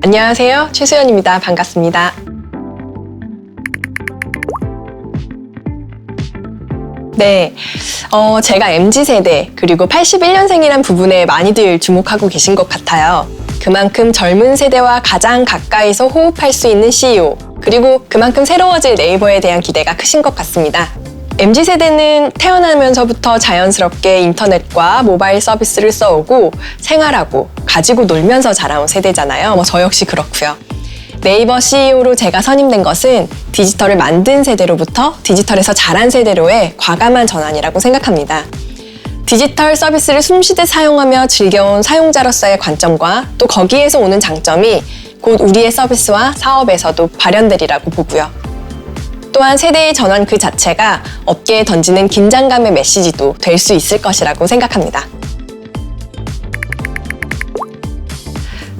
안녕하세요. 최수연입니다. 반갑습니다. 네, 제가 MZ세대 그리고 81년생이란 부분에 많이들 주목하고 계신 것 같아요. 그만큼 젊은 세대와 가장 가까이서 호흡할 수 있는 CEO, 그리고 그만큼 새로워질 네이버에 대한 기대가 크신 것 같습니다. MZ세대는 태어나면서부터 자연스럽게 인터넷과 모바일 서비스를 써오고 생활하고 가지고 놀면서 자라온 세대잖아요. 저 역시 그렇고요. 네이버 CEO로 제가 선임된 것은 디지털을 만든 세대로부터 디지털에서 자란 세대로의 과감한 전환이라고 생각합니다. 디지털 서비스를 숨쉬듯 사용하며 즐겨온 사용자로서의 관점과 또 거기에서 오는 장점이 곧 우리의 서비스와 사업에서도 발현되리라고 보고요. 또한 세대의 전환 그 자체가 업계에 던지는 긴장감의 메시지도 될 수 있을 것이라고 생각합니다.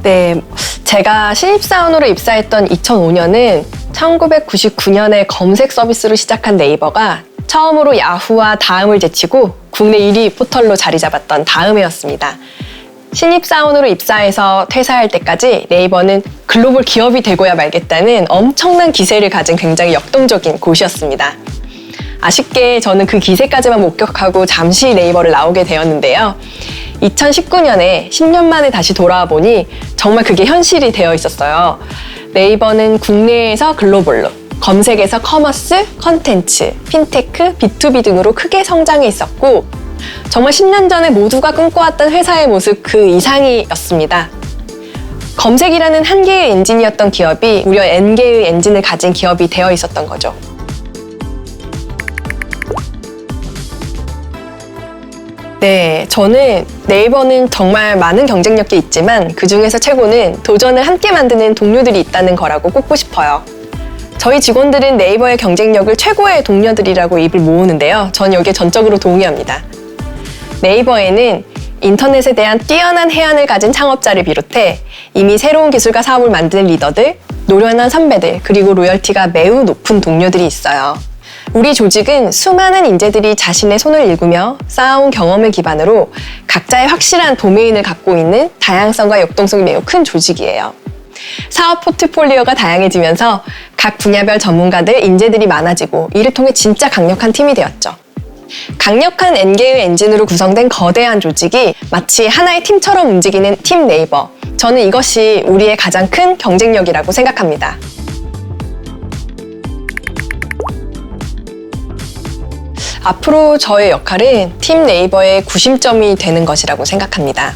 네, 제가 신입사원으로 입사했던 2005년은 1999년에 검색 서비스로 시작한 네이버가 처음으로 야후와 다음을 제치고 국내 1위 포털로 자리 잡았던 다음해였습니다. 신입사원으로 입사해서 퇴사할 때까지 네이버는 글로벌 기업이 되고야 말겠다는 엄청난 기세를 가진 굉장히 역동적인 곳이었습니다. 아쉽게 저는 그 기세까지만 목격하고 잠시 네이버를 나오게 되었는데요. 2019년에 10년 만에 다시 돌아와 보니 정말 그게 현실이 되어 있었어요. 네이버는 국내에서 글로벌로, 검색에서 커머스, 컨텐츠, 핀테크, B2B 등으로 크게 성장해 있었고 정말 10년 전에 모두가 꿈꿔왔던 회사의 모습 그 이상이었습니다. 검색이라는 한 개의 엔진이었던 기업이 무려 N개의 엔진을 가진 기업이 되어 있었던 거죠. 네, 저는 네이버는 정말 많은 경쟁력이 있지만 그중에서 최고는 도전을 함께 만드는 동료들이 있다는 거라고 꼽고 싶어요. 저희 직원들은 네이버의 경쟁력을 최고의 동료들이라고 입을 모으는데요. 전 여기에 전적으로 동의합니다. 네이버에는 인터넷에 대한 뛰어난 해안을 가진 창업자를 비롯해 이미 새로운 기술과 사업을 만드는 리더들, 노련한 선배들, 그리고 로열티가 매우 높은 동료들이 있어요. 우리 조직은 수많은 인재들이 자신의 손을 일구며 쌓아온 경험을 기반으로 각자의 확실한 도메인을 갖고 있는 다양성과 역동성이 매우 큰 조직이에요. 사업 포트폴리오가 다양해지면서 각 분야별 전문가들, 인재들이 많아지고 이를 통해 진짜 강력한 팀이 되었죠. 강력한 N개의 엔진으로 구성된 거대한 조직이 마치 하나의 팀처럼 움직이는 팀 네이버. 저는 이것이 우리의 가장 큰 경쟁력이라고 생각합니다. 앞으로 저의 역할은 팀 네이버의 구심점이 되는 것이라고 생각합니다.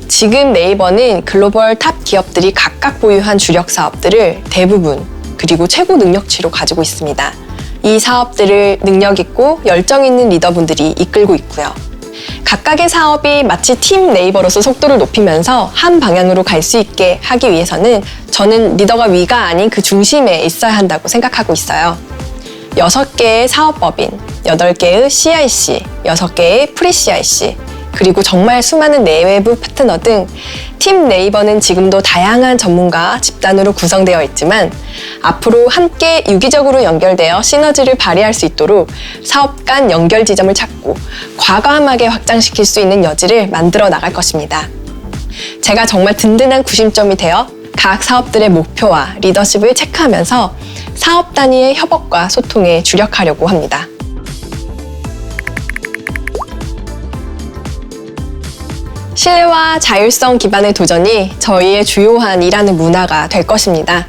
지금 네이버는 글로벌 탑 기업들이 각각 보유한 주력 사업들을 대부분 그리고 최고 능력치로 가지고 있습니다. 이 사업들을 능력 있고 열정 있는 리더분들이 이끌고 있고요. 각각의 사업이 마치 팀 네이버로서 속도를 높이면서 한 방향으로 갈 수 있게 하기 위해서는 저는 리더가 위가 아닌 그 중심에 있어야 한다고 생각하고 있어요. 6개의 사업법인, 8개의 CIC, 6개의 프리-CIC, 그리고 정말 수많은 내외부 파트너 등 팀 네이버는 지금도 다양한 전문가 집단으로 구성되어 있지만 앞으로 함께 유기적으로 연결되어 시너지를 발휘할 수 있도록 사업 간 연결 지점을 찾고 과감하게 확장시킬 수 있는 여지를 만들어 나갈 것입니다. 제가 정말 든든한 구심점이 되어 각 사업들의 목표와 리더십을 체크하면서 사업 단위의 협업과 소통에 주력하려고 합니다. 신뢰와 자율성 기반의 도전이 저희의 주요한 일하는 문화가 될 것입니다.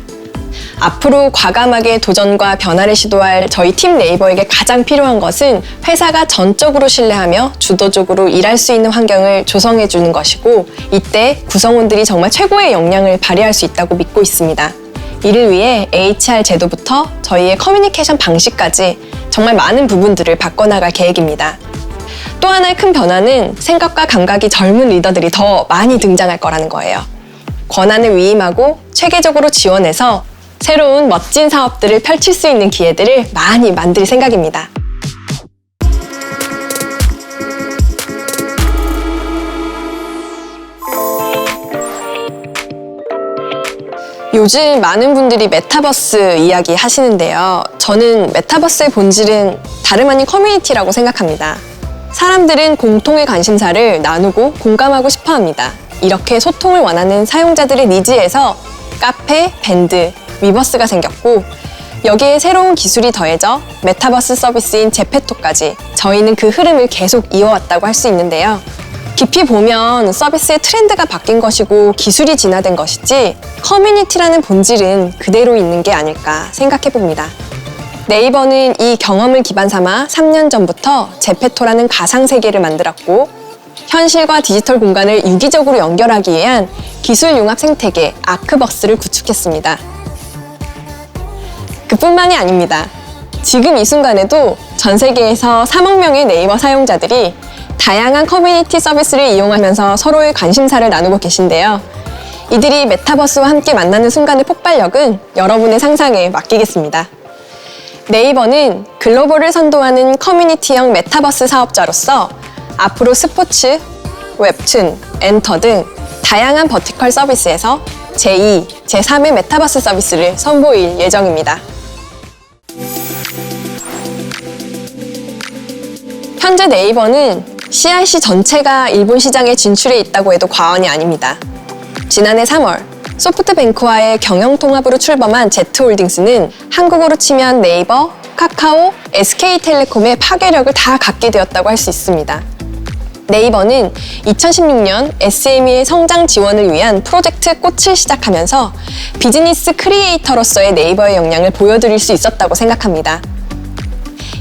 앞으로 과감하게 도전과 변화를 시도할 저희 팀 네이버에게 가장 필요한 것은 회사가 전적으로 신뢰하며 주도적으로 일할 수 있는 환경을 조성해 주는 것이고 이때 구성원들이 정말 최고의 역량을 발휘할 수 있다고 믿고 있습니다. 이를 위해 HR 제도부터 저희의 커뮤니케이션 방식까지 정말 많은 부분들을 바꿔나갈 계획입니다. 또 하나의 큰 변화는 생각과 감각이 젊은 리더들이 더 많이 등장할 거라는 거예요. 권한을 위임하고 체계적으로 지원해서 새로운 멋진 사업들을 펼칠 수 있는 기회들을 많이 만들 생각입니다. 요즘 많은 분들이 메타버스 이야기 하시는데요. 저는 메타버스의 본질은 다름 아닌 커뮤니티라고 생각합니다. 사람들은 공통의 관심사를 나누고 공감하고 싶어 합니다. 이렇게 소통을 원하는 사용자들의 니즈에서 카페, 밴드, 위버스가 생겼고 여기에 새로운 기술이 더해져 메타버스 서비스인 제페토까지 저희는 그 흐름을 계속 이어왔다고 할 수 있는데요. 깊이 보면 서비스의 트렌드가 바뀐 것이고 기술이 진화된 것이지 커뮤니티라는 본질은 그대로 있는 게 아닐까 생각해 봅니다. 네이버는 이 경험을 기반 삼아 3년 전부터 제페토라는 가상세계를 만들었고 현실과 디지털 공간을 유기적으로 연결하기 위한 기술 융합 생태계 아크버스를 구축했습니다. 그뿐만이 아닙니다. 지금 이 순간에도 전 세계에서 3억 명의 네이버 사용자들이 다양한 커뮤니티 서비스를 이용하면서 서로의 관심사를 나누고 계신데요. 이들이 메타버스와 함께 만나는 순간의 폭발력은 여러분의 상상에 맡기겠습니다. 네이버는 글로벌을 선도하는 커뮤니티형 메타버스 사업자로서 앞으로 스포츠, 웹툰, 엔터 등 다양한 버티컬 서비스에서 제2, 제3의 메타버스 서비스를 선보일 예정입니다. 현재 네이버는 CRC 전체가 일본 시장에 진출해 있다고 해도 과언이 아닙니다. 지난해 3월 소프트뱅크와의 경영통합으로 출범한 Z홀딩스는 한국어로 치면 네이버, 카카오, SK텔레콤의 파괴력을 다 갖게 되었다고 할 수 있습니다. 네이버는 2016년 SME의 성장 지원을 위한 프로젝트 꽃을 시작하면서 비즈니스 크리에이터로서의 네이버의 역량을 보여드릴 수 있었다고 생각합니다.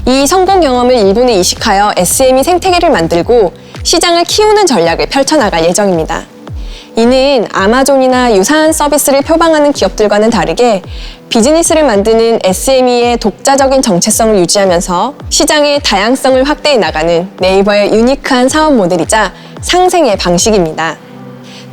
이 성공 경험을 일본에 이식하여 SME 생태계를 만들고 시장을 키우는 전략을 펼쳐나갈 예정입니다. 이는 아마존이나 유사한 서비스를 표방하는 기업들과는 다르게 비즈니스를 만드는 SME의 독자적인 정체성을 유지하면서 시장의 다양성을 확대해 나가는 네이버의 유니크한 사업 모델이자 상생의 방식입니다.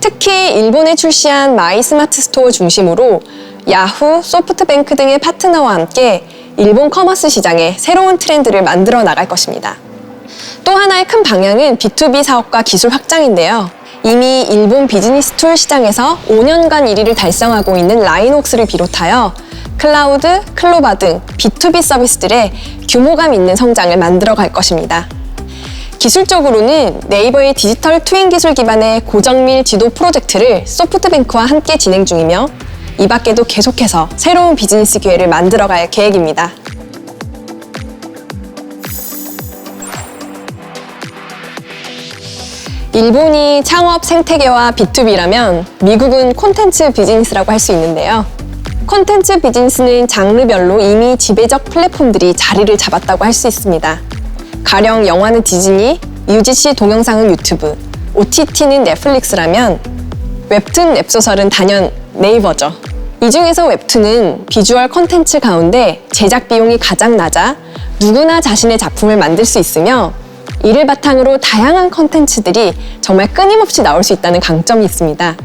특히 일본에 출시한 마이 스마트 스토어 중심으로 야후, 소프트뱅크 등의 파트너와 함께 일본 커머스 시장에 새로운 트렌드를 만들어 나갈 것입니다. 또 하나의 큰 방향은 B2B 사업과 기술 확장인데요. 이미 일본 비즈니스 툴 시장에서 5년간 1위를 달성하고 있는 라인웍스를 비롯하여 클라우드, 클로바 등 B2B 서비스들의 규모감 있는 성장을 만들어 갈 것입니다. 기술적으로는 네이버의 디지털 트윈 기술 기반의 고정밀 지도 프로젝트를 소프트뱅크와 함께 진행 중이며 이 밖에도 계속해서 새로운 비즈니스 기회를 만들어갈 계획입니다. 일본이 창업 생태계와 B2B라면 미국은 콘텐츠 비즈니스라고 할 수 있는데요. 콘텐츠 비즈니스는 장르별로 이미 지배적 플랫폼들이 자리를 잡았다고 할 수 있습니다. 가령 영화는 디즈니, UGC 동영상은 유튜브, OTT는 넷플릭스라면 웹툰, 웹소설은 단연 네이버죠. 이 중에서 웹툰은 비주얼 콘텐츠 가운데 제작 비용이 가장 낮아 누구나 자신의 작품을 만들 수 있으며 이를 바탕으로 다양한 콘텐츠들이 정말 끊임없이 나올 수 있다는 강점이 있습니다.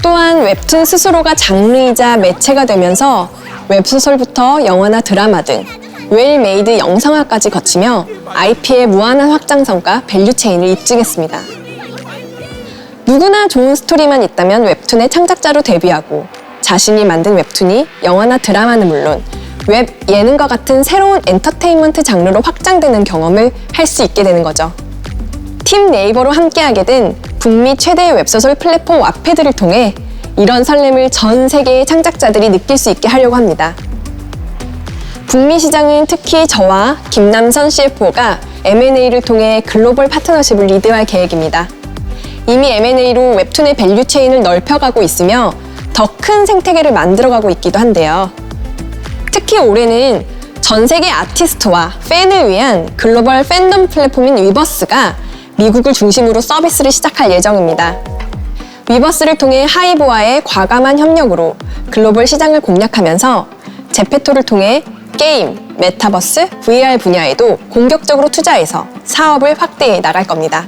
또한 웹툰 스스로가 장르이자 매체가 되면서 웹소설부터 영화나 드라마 등 웰메이드 영상화까지 거치며 IP의 무한한 확장성과 밸류체인을 입증했습니다. 누구나 좋은 스토리만 있다면 웹툰의 창작자로 데뷔하고 자신이 만든 웹툰이 영화나 드라마는 물론 웹 예능과 같은 새로운 엔터테인먼트 장르로 확장되는 경험을 할 수 있게 되는 거죠. 팀 네이버로 함께하게 된 북미 최대의 웹소설 플랫폼 와패드를 통해 이런 설렘을 전 세계의 창작자들이 느낄 수 있게 하려고 합니다. 북미 시장은 특히 저와 김남선 CFO가 M&A를 통해 글로벌 파트너십을 리드할 계획입니다. 이미 M&A로 웹툰의 밸류체인을 넓혀가고 있으며 더 큰 생태계를 만들어가고 있기도 한데요. 특히 올해는 전 세계 아티스트와 팬을 위한 글로벌 팬덤 플랫폼인 위버스가 미국을 중심으로 서비스를 시작할 예정입니다. 위버스를 통해 하이브와의 과감한 협력으로 글로벌 시장을 공략하면서 제페토를 통해 게임, 메타버스, VR 분야에도 공격적으로 투자해서 사업을 확대해 나갈 겁니다.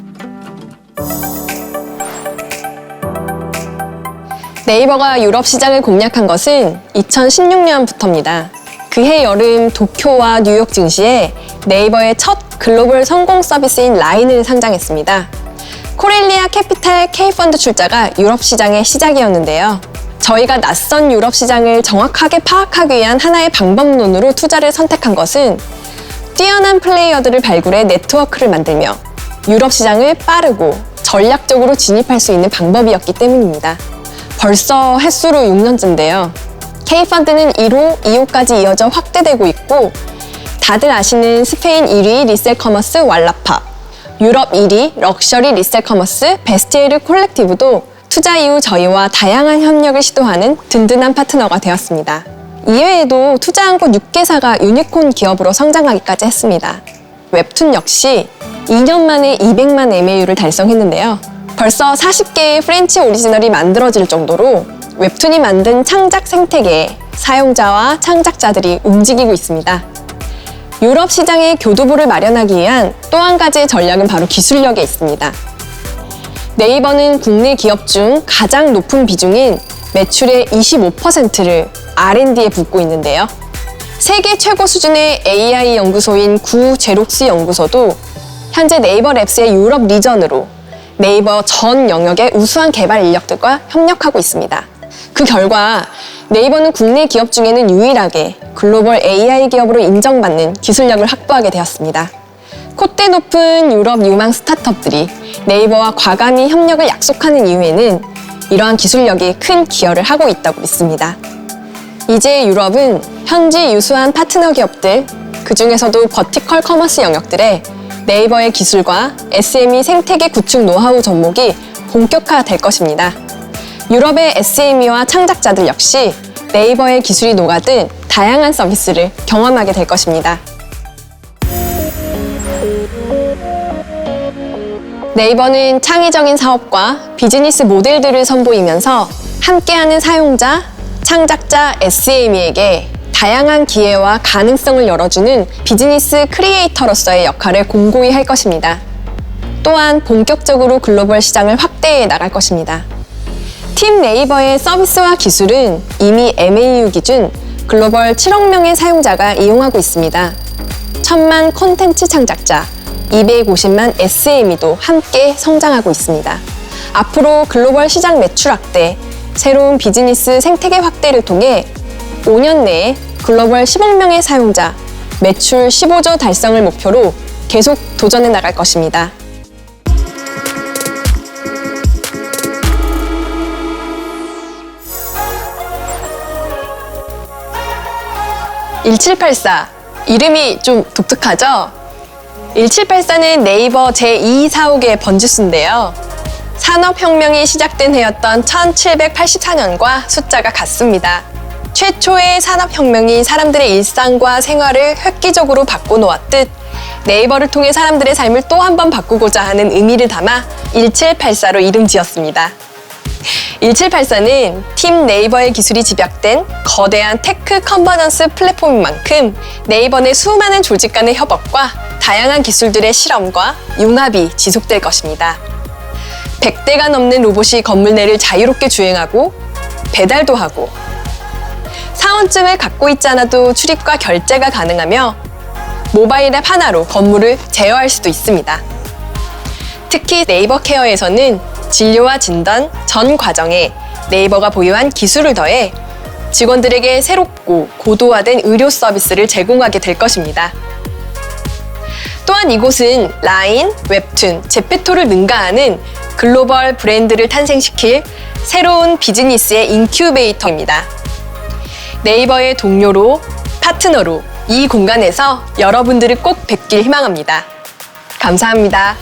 네이버가 유럽 시장을 공략한 것은 2016년부터입니다. 그해 여름 도쿄와 뉴욕 증시에 네이버의 첫 글로벌 성공 서비스인 라인을 상장했습니다. 코렐리아 캐피탈 K펀드 출자가 유럽 시장의 시작이었는데요. 저희가 낯선 유럽 시장을 정확하게 파악하기 위한 하나의 방법론으로 투자를 선택한 것은 뛰어난 플레이어들을 발굴해 네트워크를 만들며 유럽 시장을 빠르고 전략적으로 진입할 수 있는 방법이었기 때문입니다. 벌써 햇수로 6년째인데요. K펀드는 1호, 2호까지 이어져 확대되고 있고 다들 아시는 스페인 1위 리셀 커머스 왈라파, 유럽 1위 럭셔리 리셀 커머스 베스티에르 콜렉티브도 투자 이후 저희와 다양한 협력을 시도하는 든든한 파트너가 되었습니다. 이외에도 투자한 곳 6개사가 유니콘 기업으로 성장하기까지 했습니다. 웹툰 역시 2년 만에 200만 MAU를 달성했는데요. 벌써 40개의 프렌치 오리지널이 만들어질 정도로 웹툰이 만든 창작 생태계에 사용자와 창작자들이 움직이고 있습니다. 유럽 시장의 교두보를 마련하기 위한 또 한 가지의 전략은 바로 기술력에 있습니다. 네이버는 국내 기업 중 가장 높은 비중인 매출의 25%를 R&D에 붓고 있는데요. 세계 최고 수준의 AI 연구소인 구 제록스 연구소도 현재 네이버 랩스의 유럽 리전으로 네이버 전 영역의 우수한 개발 인력들과 협력하고 있습니다. 그 결과 네이버는 국내 기업 중에는 유일하게 글로벌 AI 기업으로 인정받는 기술력을 확보하게 되었습니다. 콧대 높은 유럽 유망 스타트업들이 네이버와 과감히 협력을 약속하는 이유에는 이러한 기술력이 큰 기여를 하고 있다고 믿습니다. 이제 유럽은 현지 유수한 파트너 기업들, 그 중에서도 버티컬 커머스 영역들의 네이버의 기술과 SME 생태계 구축 노하우 접목이 본격화될 것입니다. 유럽의 SME와 창작자들 역시 네이버의 기술이 녹아든 다양한 서비스를 경험하게 될 것입니다. 네이버는 창의적인 사업과 비즈니스 모델들을 선보이면서 함께하는 사용자, 창작자, SME에게 다양한 기회와 가능성을 열어주는 비즈니스 크리에이터로서의 역할을 공고히 할 것입니다. 또한 본격적으로 글로벌 시장을 확대해 나갈 것입니다. 팀 네이버의 서비스와 기술은 이미 MAU 기준 글로벌 7억 명의 사용자가 이용하고 있습니다. 1000만 콘텐츠 창작자, 250만 SME도 함께 성장하고 있습니다. 앞으로 글로벌 시장 매출 확대, 새로운 비즈니스 생태계 확대를 통해 5년 내에 글로벌 10억 명의 사용자, 매출 15조 달성을 목표로 계속 도전해 나갈 것입니다. (1784) 이름이 좀 독특하죠? 1784는 네이버 제245개 번지수인데요. 산업혁명이 시작된 해였던 1784년과 숫자가 같습니다. 최초의 산업혁명이 사람들의 일상과 생활을 획기적으로 바꿔놓았듯 네이버를 통해 사람들의 삶을 또 한 번 바꾸고자 하는 의미를 담아 1784로 이름 지었습니다. 1784는 팀 네이버의 기술이 집약된 거대한 테크 컨버전스 플랫폼인 만큼 네이버 내 수많은 조직 간의 협업과 다양한 기술들의 실험과 융합이 지속될 것입니다. 100대가 넘는 로봇이 건물 내를 자유롭게 주행하고 배달도 하고 사원증을 갖고 있지 않아도 출입과 결제가 가능하며 모바일 앱 하나로 건물을 제어할 수도 있습니다. 특히 네이버 케어에서는 진료와 진단 전 과정에 네이버가 보유한 기술을 더해 직원들에게 새롭고 고도화된 의료 서비스를 제공하게 될 것입니다. 또한 이곳은 라인, 웹툰, 제페토를 능가하는 글로벌 브랜드를 탄생시킬 새로운 비즈니스의 인큐베이터입니다. 네이버의 동료로, 파트너로 이 공간에서 여러분들을 꼭 뵙길 희망합니다. 감사합니다.